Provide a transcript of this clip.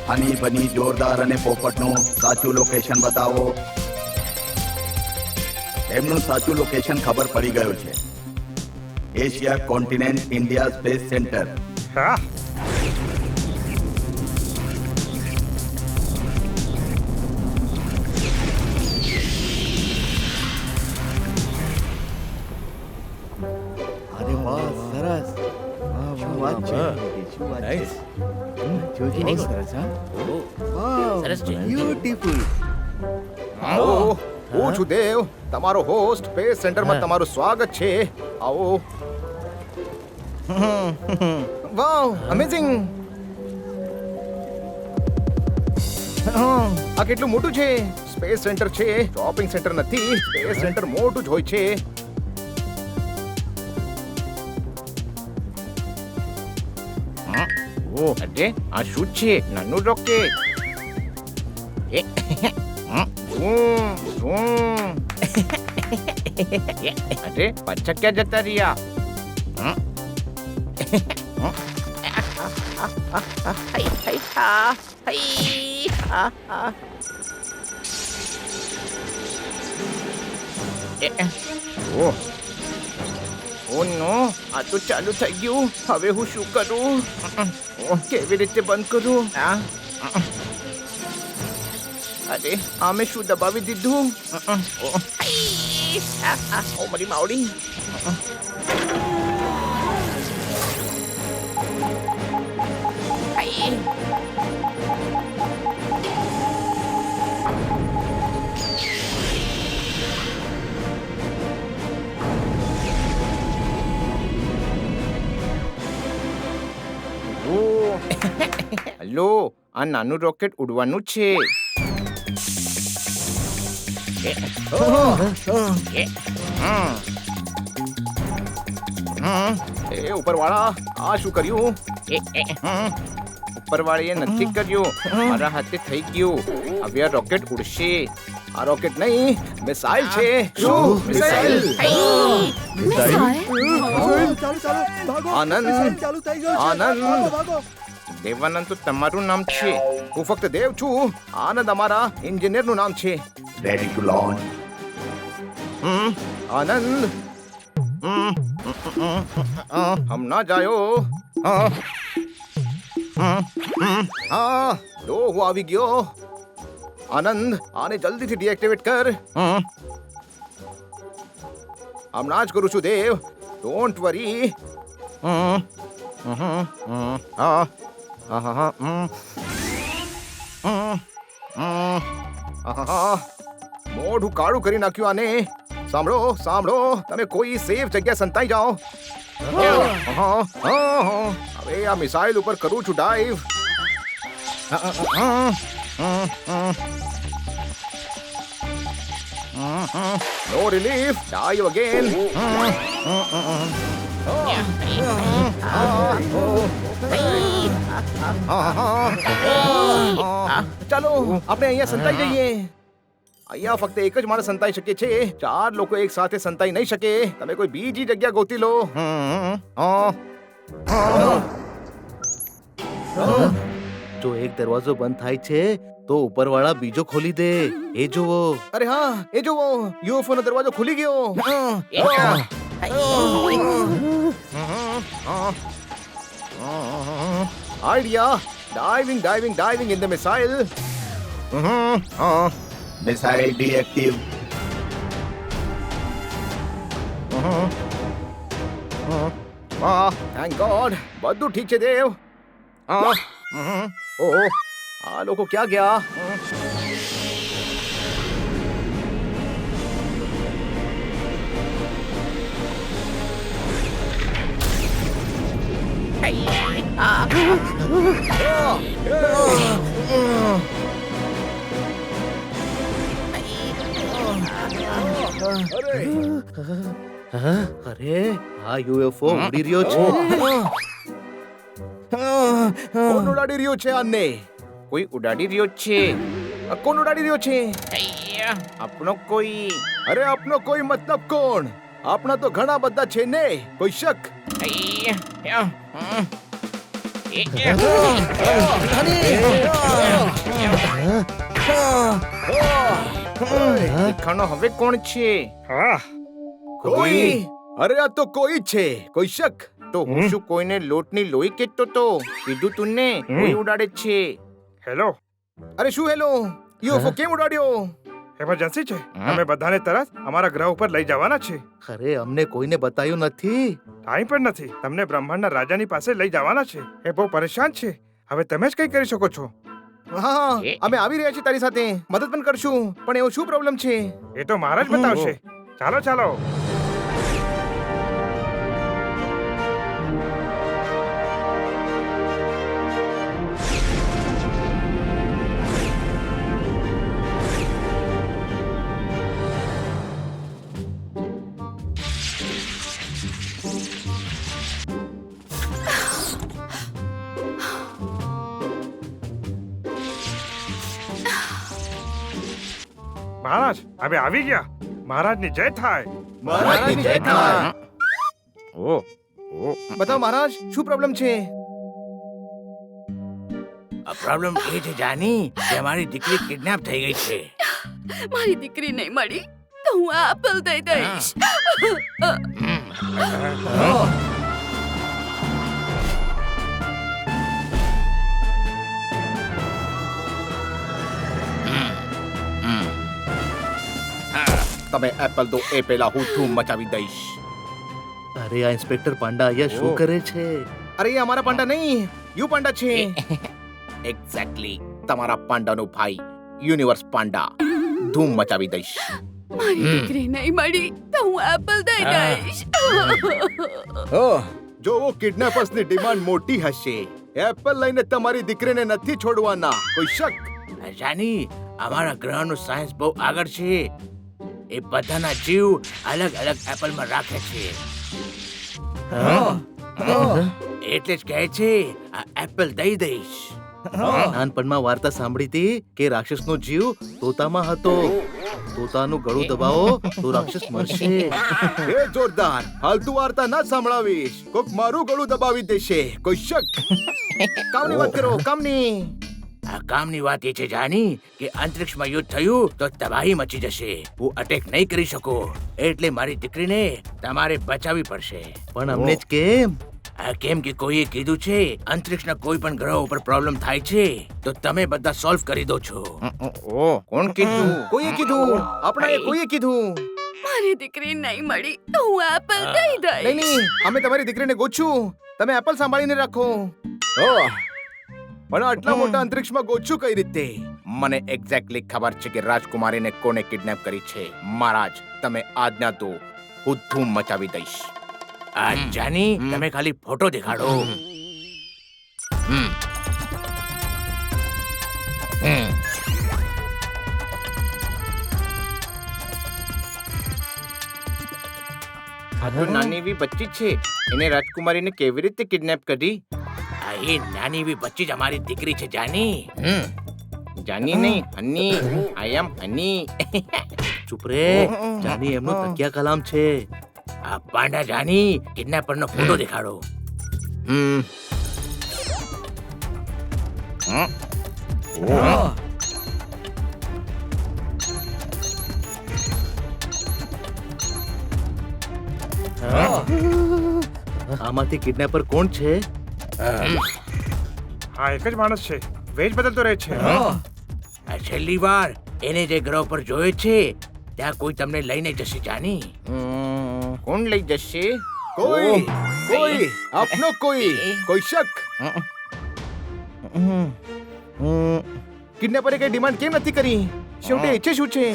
હની બની જોરદાર અને પોપટનું સાચું લોકેશન બતાવો. એમનું સાચું લોકેશન ખબર પડી ગયું છે. Asia continent India space centre. અરે વાહ, સરસ. શું વાત છે? શું વાત છે? જોજી બહુ સરસ, હા? વાવ, સરસ છે. બ્યુટીફુલ. આવો, હું છું દેવ, તમારો હોસ્ટ. સ્પેસ સેન્ટરમાં તમારું સ્વાગત છે. આવો. વાવ, અમેઝિંગ. આ કેટલું મોટું છે. સ્પેસ સેન્ટર છે, શોપિંગ સેન્ટર નથી. સ્પેસ સેન્ટર મોટું જ હોય છે. ઓ, અરે આ શું છે? નાનું રોકેટ. અરે પાછા ક્યાં જતા રહ્યા? ઓ નો, આ તો ચાલુ થઈ ગયું. હવે હું શું કરું? કેવી રીતે બંધ કરું? અરે આ મેં શું દબાવી દીધું? ઓ મારી માવડી. હેલો, આ નાનું રોકેટ ઉડવાનું છે. એ ઉપરવાળા, આ શું કર્યું? ઉપરવાળીએ નથી કર્યું, મારા હાથે થઈ ગયું. હવે આ રોકેટ ઉડશે. આ રોકેટ નહીં, મિસાઇલ છે. શું મિસાઇલ? આનંદ, આનંદ. દેવાનંદ તો તમારું નામ છે. હું ફક્ત દેવ છું. આનંદ અમારા એન્જિનિયર નું નામ છે. Ready to launch. આનંદ, હમણાં જાયો. લો, હું આવી ગયો. આનંદ, આને જલ્દીથી ડીએક્ટિવેટ કર. હમણાં જ કરું છું દેવ. Don't worry. મોઢું કાળું કરી નાખ્યું આને. સાંભળો, સાંભળો, તમે કોઈ સેફ જગ્યા સંતાઈ જાઓ. હવે આ મિસાઇલ ઉપર કરું છું ડાઈવ. નો રિલીફ. Dive again. ચાલો, આપણે અહીંયા સંતાઈ જઈએ. અહીંયા ફક્ત એક જ માણસ સંતાઈ શકે છે. 4 લોકો એક સાથે સંતાઈ નહીં શકે. તમે કોઈ બીજી જગ્યા ગોતી લો. જો એક દરવાજો બંધ થાય છે તો ઉપરવાળા બીજો ખોલી દે. એ જુઓ. અરે હા, એ જુઓ, યુએફઓ નો દરવાજો ખુલી ગયો. Idea. Diving, diving, diving in the missile. Missile deactivate. Thank God, બધું ઠીક છે દેવ. ઓહ, આ લોકો ક્યાં ગયા? અરે આ યુએફઓ ઉડી રહ્યો છે. કોણ ઉડાડી રહ્યો છે આને? કોઈ ઉડાડી રહ્યો છે. કોણ ઉડાડી રહ્યો છે? આપણો કોઈ. અરે આપનો કોઈ મતલબ કોણ? આપણા તો ઘણા બધા છે ને. કોઈ શક? દેખાણો હવે કોણ છે? કોઈ અરે આ તો કોઈ છે. કોઈ શક? તો હું શું કોઈને લોટની લોહી કહેતો તો? કીધું તુને કોઈ ઉડાડે છે. હેલો, અરે શું હેલો? યુએફઓ કેમ ઉડાડ્યો? ઇમરજન્સી છે. અમે બધાને તરત અમારા ગ્રહ ઉપર લઈ જવાના છે. અરે અમને કોઈને બતાવ્યું નથી. ટાઈમ પણ નથી. તમને બ્રહ્માંડના રાજાની પાસે લઈ જવાના છે. એ બહુ પરેશાન છે. હવે તમે જ કંઈ કરી શકો છો. હા, અમે આવી રહ્યા છીએ તારી સાથે. મદદ પણ કરશું. પણ એવો શું પ્રોબ્લેમ છે? એ તો મારા જ બતાવશે. ચાલો ચાલો. મહારાજ હવે આવી ગયા. મહારાજની જય થાય. મહારાજની જય થાય. ઓ બતાવો મહારાજ, શું પ્રોબ્લેમ છે? પ્રોબ્લેમ એ છે જાની કે અમારી દીકરી કિડનેપ થઈ ગઈ છે. મારી દીકરી નહીં મળી તો હું આ એપલ દઈ દઈશ. તમે એપલ દો એ પહેલા હું ધૂમ મચાવી દઈશ. અરે આ ઇન્સ્પેક્ટર પાંડા અહીંયા શું કરે છે? અરે એ અમારા પાંડા નહીં, યુ પાંડા છે. એક્ઝેક્ટલી તમારા પાંડાનો ભાઈ યુનિવર્સ પાંડા. ધૂમ મચાવી દઈશ. મારી દીકરી નહીં મળી તો હું એપલ દઈ દઈશ. જો કિડનેપર્સની ડિમાન્ડ મોટી હશે, એપલ લઈને તમારી દીકરીને નથી છોડવાના. કોઈ શક? જાની અમારા ગ્રહનું સાયન્સ બહુ આગળ છે. એ બધાના જીવ અલગ અલગ એપલમાં રાખે છે. એટલે જ કહે છે આ એપલ દઈ દઈશ. નાનપણમાં વાર્તા સાંભળી હતી કે રાક્ષસનો જીવ તોતામાં હતો. તોતાનું ગળું દબાવો તો રાક્ષસ મરશે. એ જોરદાર! હાલતું વાર્તા ના સંભળાવીશ. કોક મારું ગળું દબાવી દેશે. કોઈ શક? કામની વાત કરો, કામની. આ કામની વાત એ છે જાની કે અંતરિક્ષમાં યુદ્ધ થયું તો તબાહી મચી જશે. હું અટેક નહીં કરી શકું, એટલે મારી દીકરીને તમારે બચાવવી પડશે. પણ અમને જ કેમ? કેમ કે કોઈએ કીધું છે અંતરિક્ષના કોઈ પણ ગ્રહ ઉપર પ્રોબ્લેમ થાય છે તો તમે બધા સોલ્વ કરી દો છો. કોણ કીધું? કોઈએ કીધું? આપણા કોઈએ કીધું? મારી દીકરી નહીં મળી તો હું એપલ દઈ નહીં દઈશ. નહીં, અમે તમારી દીકરીને ગોતશું. તમે એપલ સંભાળીને રાખો. પણ આટલા મોટા અંતરિક્ષમાં ગોતશું કઈ રીતે? મને એક્ઝેક્ટલી ખબર છે કે રાજકુમારીને કોને કિડનેપ કરી છે. મહારાજ તમે આજ્ઞા દો, હું ધૂમ મચાવી દઈશ. જાની તમે ખાલી ફોટો દેખાડો. આ તો નાની એવી બચ્ચી છે, એને રાજકુમારીને કેવી રીતે કિડનેપ કરી? એ નાની એવી બચ્ચી જ અમારી દીકરી છે જાની. જાની નહીં, હની. આઈ એમ હની. ચૂપ રે. જાની એમનો તકિયા કલામ છે. આ પાંડા જાની કિડનેપરનો ફોટો દેખાડો. આમાંથી કિડનેપર કોણ છે? હા, એક જ માણસ છે. વેજ બદલતો રહે છે. આ છેલ્લી વાર એને જે ગ્રહ પર જોયો છે ત્યાં કોઈ તમને લઈને જશે જાની. કોણ લઈ જશે? કોઈ કોઈ આપનો કોઈ શક? કિડનેપરે કઈ ડિમાન્ડ કેમ નથી કરી? છેવટે ઈચ્છે શું છે?